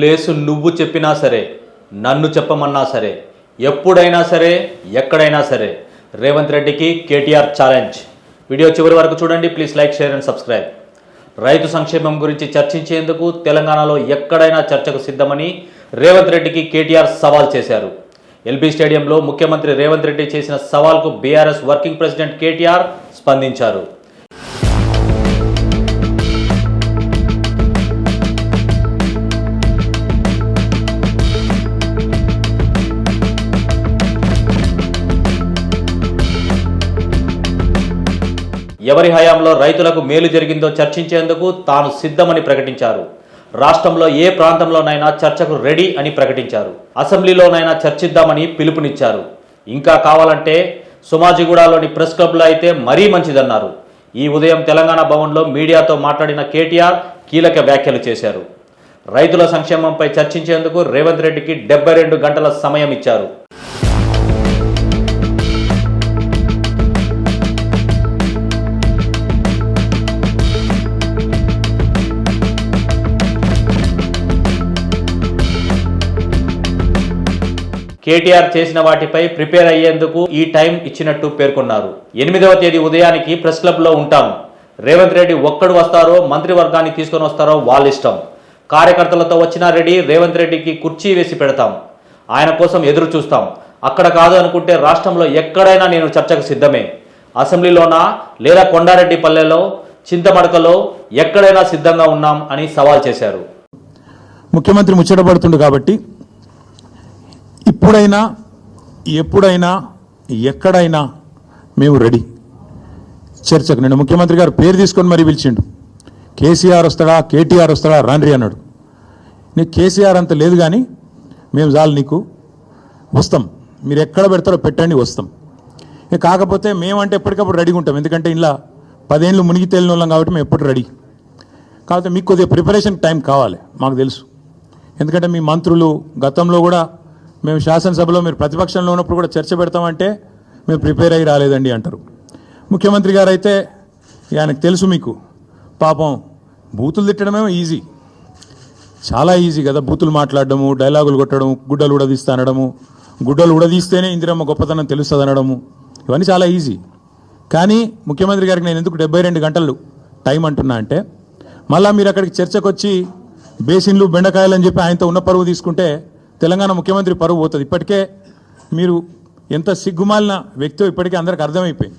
Place నువ్వు చెప్పినా సరే, నన్ను చెప్పమన్నా సరే, ఎప్పుడైనా సరే, ఎక్కడైనా సరే రేవంత్ రెడ్డికి కేటీఆర్ ఛాలెంజ్. వీడియో చివరి వరకు చూడండి. Please like, share and subscribe. రైతు సంక్షేమం గురించి చర్చించేందుకు తెలంగాణలో ఎక్కడైనా చర్చకు సిద్ధమని రేవంత్ రెడ్డికి కేటీఆర్ సవాల్ చేశారు. ఎల్బీ స్టేడియంలో ముఖ్యమంత్రి రేవంత్ రెడ్డి చేసిన సవాల్కు బీఆర్ఎస్ వర్కింగ్ ప్రెసిడెంట్ కేటీఆర్ స్పందించారు. ఎవరి హయాంలో రైతులకు మేలు జరిగిందో చర్చించేందుకు తాను సిద్ధమని ప్రకటించారు. రాష్ట్రంలో ఏ ప్రాంతంలోనైనా చర్చకు రెడీ అని ప్రకటించారు. అసెంబ్లీలోనైనా చర్చిద్దామని పిలుపునిచ్చారు. ఇంకా కావాలంటే సోమాజిగూడలోని ప్రెస్ క్లబ్లో అయితే మరీ మంచిదన్నారు. ఈ ఉదయం తెలంగాణ భవన్లో మీడియాతో మాట్లాడిన కేటీఆర్ కీలక వ్యాఖ్యలు చేశారు. రైతుల సంక్షేమంపై చర్చించేందుకు రేవంత్ రెడ్డికి 72 గంటల సమయం ఇచ్చారు. కేటీఆర్ చేసిన వాటిపై ప్రిపేర్ అయ్యేందుకు ఈ టైం ఇచ్చినట్టు పేర్కొన్నారు. 8వ తేదీ ఉదయానికి ప్రెస్ క్లబ్లో ఉంటాం. రేవంత్ రెడ్డి ఒక్కడు వస్తారో, మంత్రివర్గాన్ని తీసుకొని వస్తారో వాళ్ళ ఇష్టం. కార్యకర్తలతో వచ్చినా రెడీ. రేవంత్ రెడ్డికి కుర్చీ వేసి పెడతాం. ఆయన కోసం ఎదురు చూస్తాం. అక్కడ కాదు అనుకుంటే రాష్ట్రంలో ఎక్కడైనా నేను చర్చకు సిద్ధమే. అసెంబ్లీలోనా లేదా కొండారెడ్డి పల్లెలో, చింతమడకలో ఎక్కడైనా సిద్ధంగా ఉన్నాం అని సవాల్ చేశారు. ముఖ్యమంత్రి ముచ్చటపడుతుండు కాబట్టి ఇప్పుడైనా, ఎప్పుడైనా, ఎక్కడైనా మేము రెడీ చర్చకు. నేను ముఖ్యమంత్రి గారు పేరు తీసుకొని మరీ పిలిచిండు. కేసీఆర్ వస్తాడా, కేటీఆర్ వస్తాడా, రాండ్రి అన్నాడు. నీకు కేసీఆర్ అంత లేదు కానీ మేము చాలు, నీకు వస్తాం. మీరు ఎక్కడ పెడతారో పెట్టండి, వస్తాం. కాకపోతే మేమంటే ఎప్పటికప్పుడు రెడీగా ఉంటాం. ఎందుకంటే ఇలా 10 ఏళ్ళు మునిగి తేలిన వాళ్ళం కాబట్టి మేము ఎప్పుడు రెడీ. కాకపోతే మీకు కొద్దిగా ప్రిపరేషన్ టైం కావాలి, మాకు తెలుసు. ఎందుకంటే మీ మంత్రులు గతంలో కూడా మేము శాసనసభలో మీరు ప్రతిపక్షంలో ఉన్నప్పుడు కూడా చర్చ పెడతామంటే మేము ప్రిపేర్ అయ్యి రాలేదండి అంటారు. ముఖ్యమంత్రి గారు అయితే ఆయనకు తెలుసు, మీకు పాపం బూతులు తిట్టడమేమో ఈజీ, చాలా ఈజీ కదా. బూతులు మాట్లాడడము, డైలాగులు కొట్టడము, గుడ్డలు ఉడదీస్తా అనడము, గుడ్డలు ఉడదీస్తేనే ఇందిరమ్మ గొప్పతనం తెలుస్తుంది అనడము, ఇవన్నీ చాలా ఈజీ. కానీ ముఖ్యమంత్రి గారికి నేను ఎందుకు 72 గంటలు టైం అంటున్నా అంటే, మళ్ళీ మీరు అక్కడికి చర్చకు వచ్చి బేసిన్లు, బెండకాయలు అని చెప్పి ఆయనతో ఉన్న పరువు తీసుకుంటే తెలంగాణ ముఖ్యమంత్రి పరువు పోతుంది. ఇప్పటికే మీరు ఎంత సిగ్గుమాలిన వ్యక్తో ఇప్పటికే అందరికి అర్థమైపోయింది.